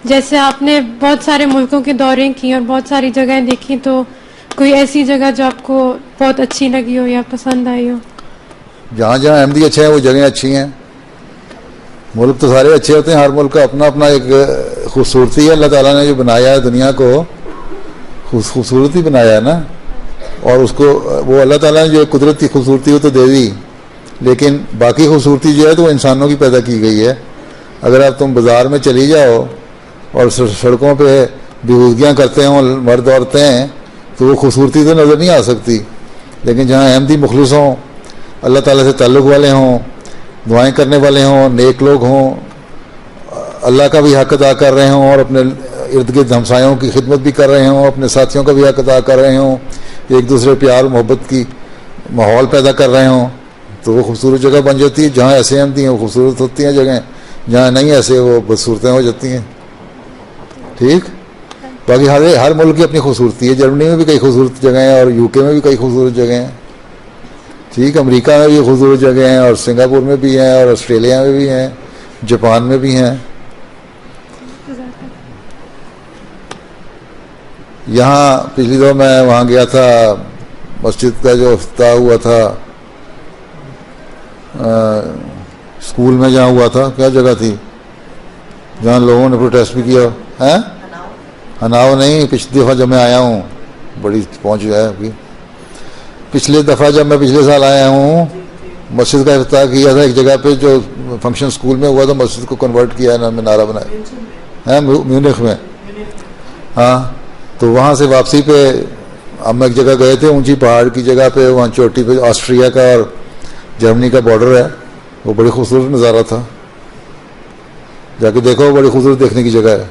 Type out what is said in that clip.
जैसे आपने बहुत सारे मुल्कों के दौरे किए और बहुत सारी जगहें देखी, तो कोई ऐसी जगह जो आपको बहुत अच्छी लगी हो या पसंद आई हो? जहाँ जहाँ अहमदी अच्छे हैं वो जगह अच्छी हैं। मुल्क तो सारे अच्छे होते हैं, हर मुल्क का अपना अपना एक खूबसूरती है। अल्लाह ताला ने जो बनाया है दुनिया को, खूबसूरती बनाया है ना, और उसको वो अल्लाह ताला ने जो कुदरत की खूबसूरती वो तो दे दी, लेकिन बाकी खूबसूरती जो है तो वो इंसानों की पैदा की गई है। अगर आप तुम बाज़ार में चली जाओ और सड़कों पे बेहूदगियाँ करते हों मर्द औरतें, तो वो खूबसूरती तो नज़र नहीं आ सकती। लेकिन जहाँ अहमदी मुखलिस हों, अल्लाह ताला से ताल्लुक़ वाले हों, दुआएं करने वाले हों, नेक लोग हों, अल्लाह का भी हक अदा कर रहे हों और अपने इर्द गिर्द हमसायों की खिदमत भी कर रहे हों, अपने साथियों का भी हक अदा कर रहे हों, एक दूसरे प्यार मोहब्बत की माहौल पैदा कर रहे हों, तो वो खूबसूरत जगह बन जाती है। जहाँ ऐसे अहमदी हैं वो खूबसूरत होती हैं जगह, जहाँ नहीं ऐसे वो बदसूरतें हो जाती हैं। ठीक। बाकी हर मुल्क की अपनी खूबसूरती है। जर्मनी में भी कई खूबसूरत जगह हैं और यूके में भी कई खूबसूरत जगह हैं। ठीक। अमेरिका में भी खूबसूरत जगह हैं और सिंगापुर में भी हैं और ऑस्ट्रेलिया में भी हैं, जापान में भी हैं। यहाँ पिछली दफ़ा मैं वहाँ गया था, मस्जिद का जो इफ्तिताह हुआ था स्कूल में, जहाँ हुआ था, क्या जगह थी जहाँ लोगों ने प्रोटेस्ट भी किया है? हनाव नहीं, पिछली दफ़ा जब मैं आया हूँ, बड़ी पहुँच है अभी। पिछले दफ़ा जब मैं पिछले साल आया हूँ, मस्जिद का इफ्तिताह किया था एक जगह पे, जो फंक्शन स्कूल में हुआ था, मस्जिद को कन्वर्ट किया है, मीनारा बनाया है म्यूनिख में। हाँ, तो वहाँ से वापसी पे हम एक जगह गए थे, ऊंची पहाड़ की जगह पे, वहाँ चोटी पे ऑस्ट्रिया का और जर्मनी का बॉर्डर है। वो बड़ी खूबसूरत नज़ारा था, जाके देखो, बड़ी खूबसूरत देखने की जगह है।